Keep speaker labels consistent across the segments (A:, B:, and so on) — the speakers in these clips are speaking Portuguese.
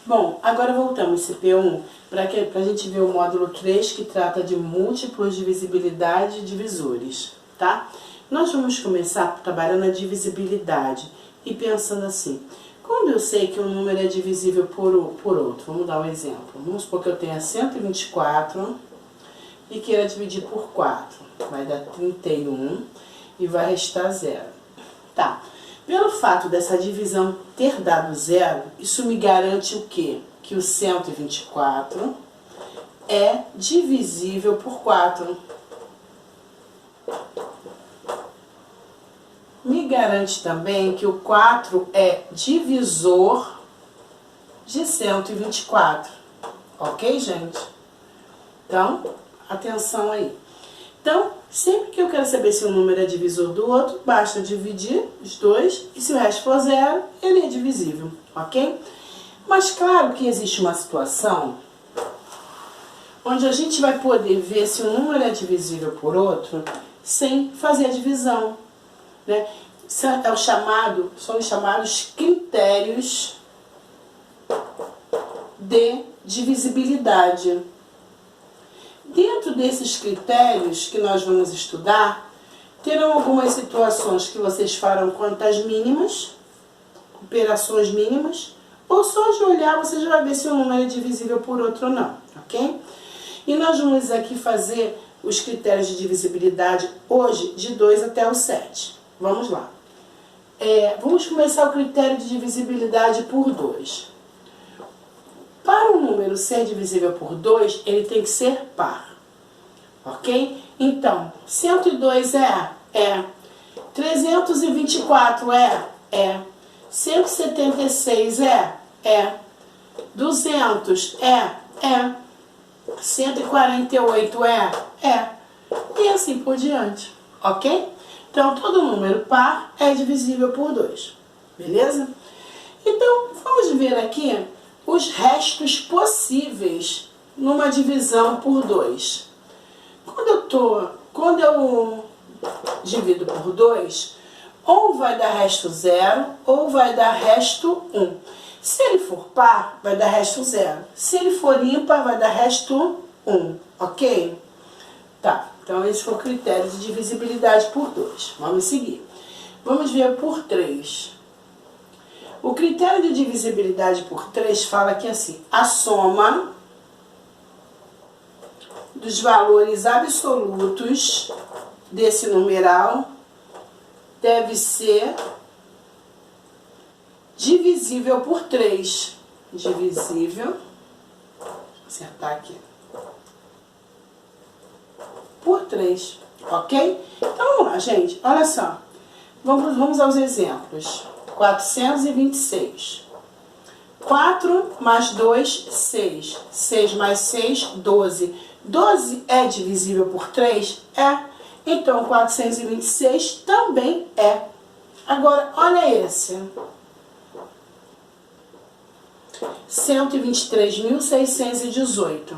A: Bom, agora voltamos CP1 para a gente ver o módulo 3, que trata de múltiplos, divisibilidade e divisores, tá? Nós vamos começar trabalhando a divisibilidade e pensando assim: quando eu sei que um número é divisível por outro, vamos dar um exemplo. Vamos supor que eu tenha 124 e queira dividir por 4. Vai dar 31 e vai restar 0. Tá. Pelo fato dessa divisão ter dado 0, isso me garante o quê? Que o 124 é divisível por 4. Me garante também que o 4 é divisor de 124. Ok, gente? Então, atenção aí. Então, sempre que eu quero saber se um número é divisor do outro, basta dividir os dois e se o resto for 0, ele é divisível, ok? Mas claro que existe uma situação onde a gente vai poder ver se um número é divisível por outro sem fazer a divisão, né? São os chamados critérios de divisibilidade. Dentro desses critérios que nós vamos estudar, terão algumas situações que vocês farão contas mínimas, operações mínimas, ou só de olhar você já vai ver se o número é divisível por outro ou não, ok? E nós vamos aqui fazer os critérios de divisibilidade hoje de 2 até o 7. Vamos lá. Vamos começar o critério de divisibilidade por 2. Para o número ser divisível por 2, ele tem que ser par, ok? Então, 102 é. 324 é. 176 é. 200 é. 148 é. E assim por diante, ok? Então, todo número par é divisível por 2, beleza? Então, vamos ver aqui os restos possíveis numa divisão por 2. Quando eu divido por 2, ou vai dar resto 0, ou vai dar resto 1. Se ele for par, vai dar resto 0. Se ele for ímpar, vai dar resto 1, ok? Tá, então esse foi o critério de divisibilidade por 2. Vamos seguir. Vamos ver por 3. O critério de divisibilidade por 3 fala que assim: a soma dos valores absolutos desse numeral deve ser divisível por 3. Divisível, vou acertar aqui, por 3, ok? Então vamos lá, gente, olha só. Vamos aos exemplos. 426. 4 mais 2, 6. 6 mais 6, 12. 12 é divisível por 3? É. Então, 426 também é. Agora, olha esse. 123.618.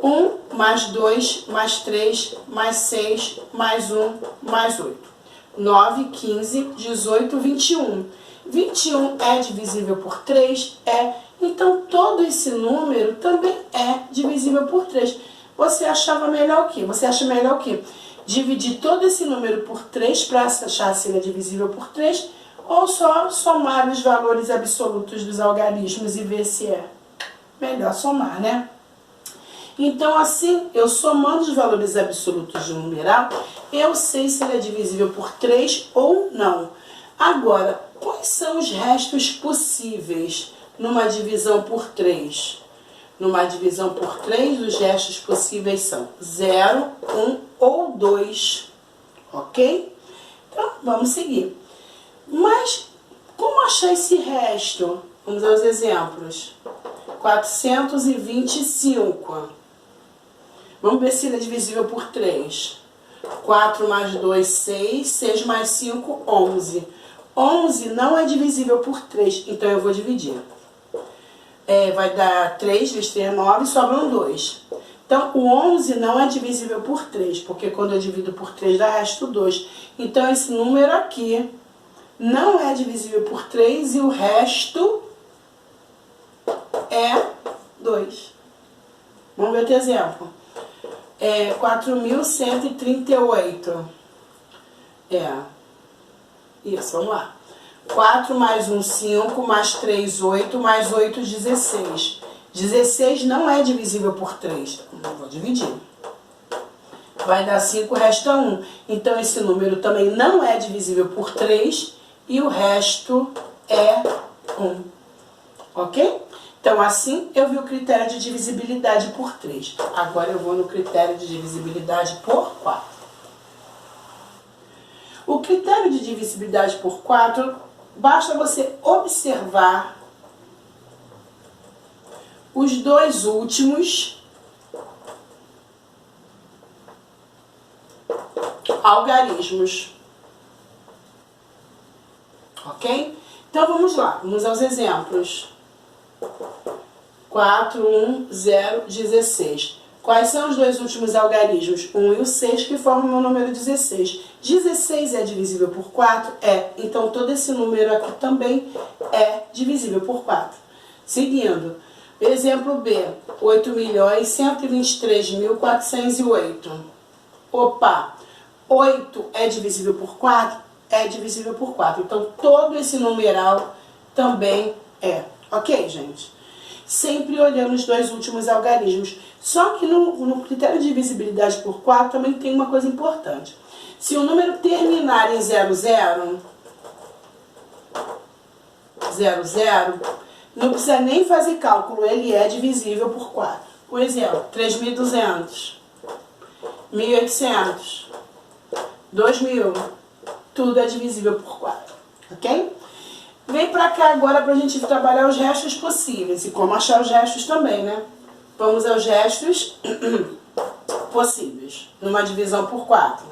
A: 1 mais 2 mais 3 mais 6 mais 1 mais 8. 9, 15, 18, 21. 21 é divisível por 3? É. Então, todo esse número também é divisível por 3. Você achava melhor o quê? Você acha melhor o quê? Dividir todo esse número por 3 para achar se ele é divisível por 3? Ou só somar os valores absolutos dos algarismos e ver se é? Melhor somar, né? Então, assim, eu somando os valores absolutos de um numeral, eu sei se ele é divisível por 3 ou não. Agora, quais são os restos possíveis numa divisão por 3? Numa divisão por 3, os restos possíveis são 0, 1 ou 2. Ok? Então, vamos seguir. Mas, como achar esse resto? Vamos aos exemplos. 425. Vamos ver se ele é divisível por 3. 4 mais 2, 6. 6 mais 5, 11. 11 não é divisível por 3, então eu vou dividir. Vai dar 3 vezes 3 é 9, sobram 2. Então, o 11 não é divisível por 3, porque quando eu divido por 3 dá resto 2. Então, esse número aqui não é divisível por 3 e o resto é 2. Vamos ver outro exemplo. 4.138. Isso, vamos lá. 4 mais 1, 5, mais 3, 8, mais 8, 16. 16 não é divisível por 3. Vou dividir. Vai dar 5, resta 1. Então, esse número também não é divisível por 3 e o resto é 1. Ok? Então, assim, eu vi o critério de divisibilidade por 3. Agora, eu vou no critério de divisibilidade por 4. O critério de divisibilidade por 4, basta você observar os dois últimos algarismos. Ok? Então, vamos lá. Vamos aos exemplos. 4, 1, 0, 16. Quais são os dois últimos algarismos? 1 e o 6, que formam o número 16. 16 é divisível por 4? É. Então, todo esse número aqui também é divisível por 4. Seguindo. Exemplo B. 8.123.408. Opa! 8 é divisível por 4? É divisível por 4. Então, todo esse numeral também é. Ok, gente? Sempre olhando os dois últimos algarismos. Só que no critério de divisibilidade por 4 também tem uma coisa importante. Se o número terminar em 00, 00, não precisa nem fazer cálculo, ele é divisível por 4. Por exemplo, 3.200, 1.800, 2.000, tudo é divisível por 4, ok? Vem pra cá agora pra gente trabalhar os restos possíveis e como achar os restos também, né? Vamos aos restos possíveis, numa divisão por 4.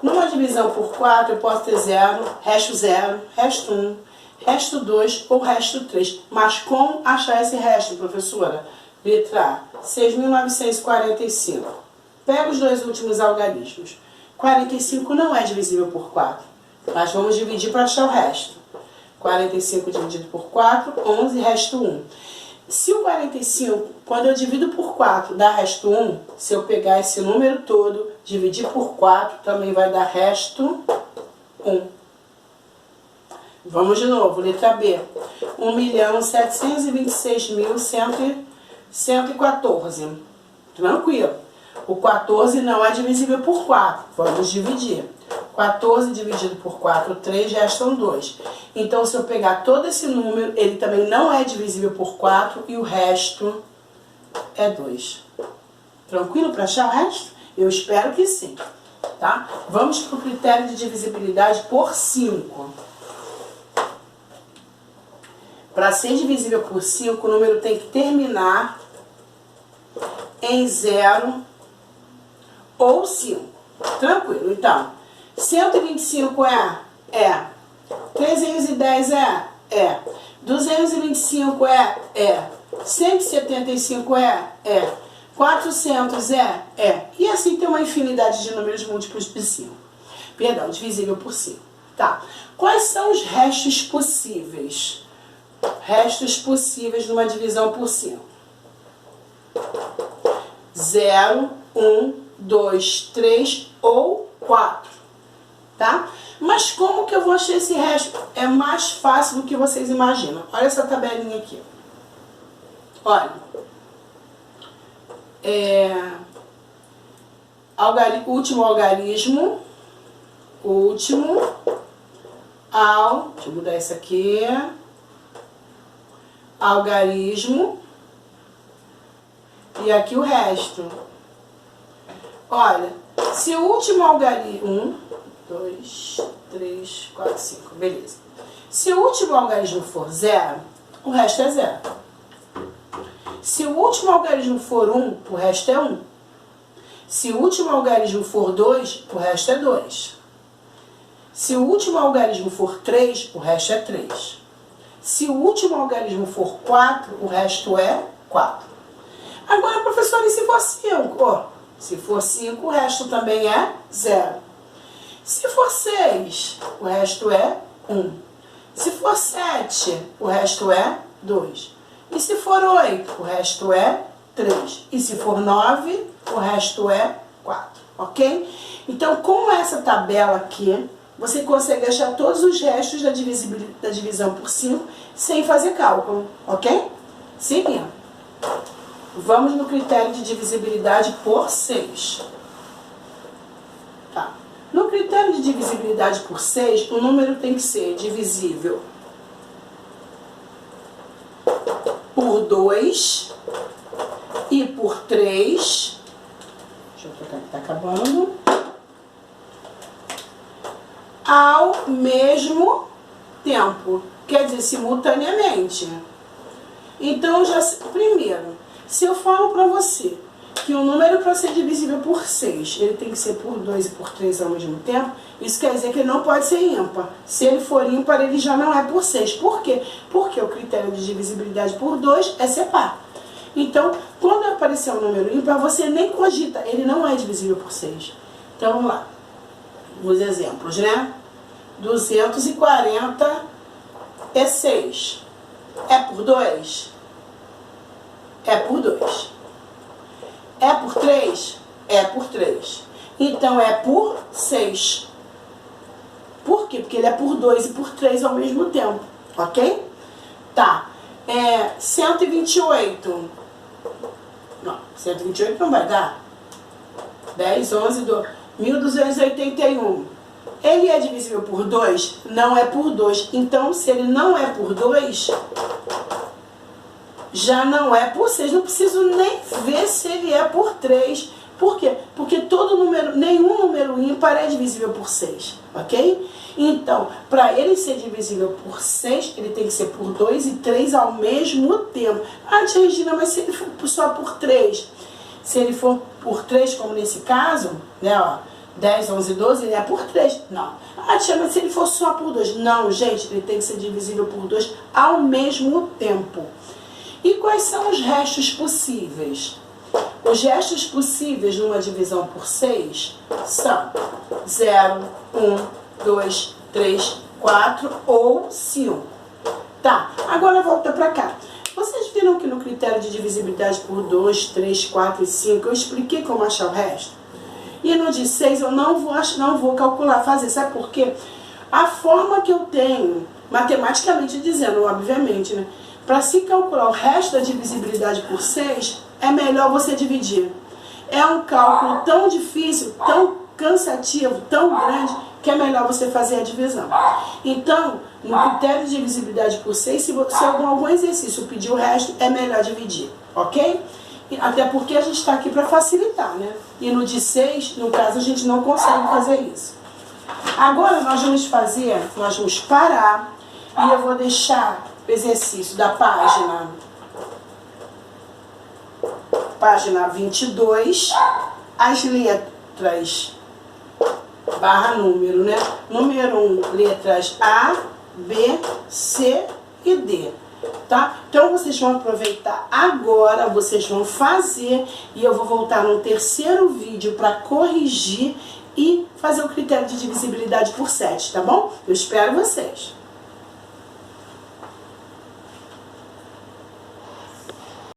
A: Numa divisão por 4 eu posso ter 0, resto 1, resto 2 ou resto 3. Mas como achar esse resto, professora? Letra A, 6.945. Pega os dois últimos algarismos. 45 não é divisível por 4, mas vamos dividir para achar o resto. 45 dividido por 4, 11, resto 1. Se o 45, quando eu divido por 4, dá resto 1, se eu pegar esse número todo, dividir por 4, também vai dar resto 1. Vamos de novo, letra B. 1.726.114. Tranquilo. O 14 não é divisível por 4. Vamos dividir. 14 dividido por 4, 3, restam 2. Então, se eu pegar todo esse número, ele também não é divisível por 4 e o resto é 2. Tranquilo para achar o resto? Eu espero que sim. Tá? Vamos para o critério de divisibilidade por 5. Para ser divisível por 5, o número tem que terminar em 0 ou 5. Tranquilo, então. 125 é? 310 é? 225 é? 175 é? 400 é? E assim tem uma infinidade de números múltiplos de 5. Perdão, divisível por 5. Tá. Quais são os restos possíveis? Restos possíveis numa divisão por 5. 0, 1, 2, 3 ou 4. Tá? Mas como que eu vou achar esse resto? É mais fácil do que vocês imaginam. Olha essa tabelinha aqui. Olha. Último algarismo. Deixa eu mudar isso aqui. Algarismo. E aqui o resto. Olha, se o último algarismo... 1, 2, 3, 4, 5. Beleza. Se o último algarismo for 0, o resto é 0. Se o último algarismo for 1, o resto é 1. Se o último algarismo for 2, o resto é 2. Se o último algarismo for 3, o resto é 3. Se o último algarismo for 4, o resto é 4. Agora, professora, e se for 5? Se for 5, o resto também é 0. Se for 6, o resto é 1. Se for 7, o resto é 2. E se for 8, o resto é 3. E se for 9, o resto é 4. Ok? Então, com essa tabela aqui, você consegue achar todos os restos da divisão por 5 sem fazer cálculo. Ok? Seguindo. Vamos no critério de divisibilidade por 6. Tá. No critério de divisibilidade por 6, o número tem que ser divisível por 2 e por 3. Deixa eu trocar que tá acabando. Ao mesmo tempo. Quer dizer, simultaneamente. Então, primeiro, se eu falo para você que o número para ser divisível por 6, ele tem que ser por 2 e por 3 ao mesmo tempo, isso quer dizer que ele não pode ser ímpar. Se ele for ímpar, ele já não é por 6. Por quê? Porque o critério de divisibilidade por 2 é ser par. Então, quando aparecer um número ímpar, você nem cogita, ele não é divisível por 6. Então, vamos lá. Os exemplos, né? 246. É por 2? É por 2. É por 3? É por 3. Então, é por 6. Por quê? Porque ele é por 2 e por 3 ao mesmo tempo. Ok? Tá. 128. Não, 128 não vai dar. 10, 11, 12. 1281. Ele é divisível por 2? Não é por 2. Então, se ele não é por 2... já não é por 6, não preciso nem ver se ele é por 3. Por quê? Porque nenhum número ímpar é divisível por 6, ok? Então, para ele ser divisível por 6, ele tem que ser por 2 e 3 ao mesmo tempo. Ah, tia Regina, mas se ele for só por 3, se ele for por 3, como nesse caso, né, ó, 10, 11, 12, ele é por 3. Não. Ah, tia, mas se ele for só por 2? Não, gente, ele tem que ser divisível por 2 ao mesmo tempo. E quais são os restos possíveis? Os restos possíveis numa divisão por 6 são 0, 1, 2, 3, 4 ou 5. Tá, agora volta pra cá. Vocês viram que no critério de divisibilidade por 2, 3, 4 e 5 eu expliquei como achar o resto? E no de 6 eu não vou calcular, fazer. Sabe por quê? A forma que eu tenho, matematicamente dizendo, obviamente, né? Para se calcular o resto da divisibilidade por 6, é melhor você dividir. É um cálculo tão difícil, tão cansativo, tão grande, que é melhor você fazer a divisão. Então, no critério de divisibilidade por 6, se algum exercício pedir o resto, é melhor dividir, ok? Até porque a gente está aqui para facilitar, né? E no de 6, no caso, a gente não consegue fazer isso. Agora, nós vamos parar e eu vou deixar o exercício da página 22, as letras barra número, né? Número 1, letras A, B, C e D, tá? Então, vocês vão aproveitar agora, vocês vão fazer e eu vou voltar no terceiro vídeo para corrigir e fazer o critério de divisibilidade por 7, tá bom? Eu espero vocês.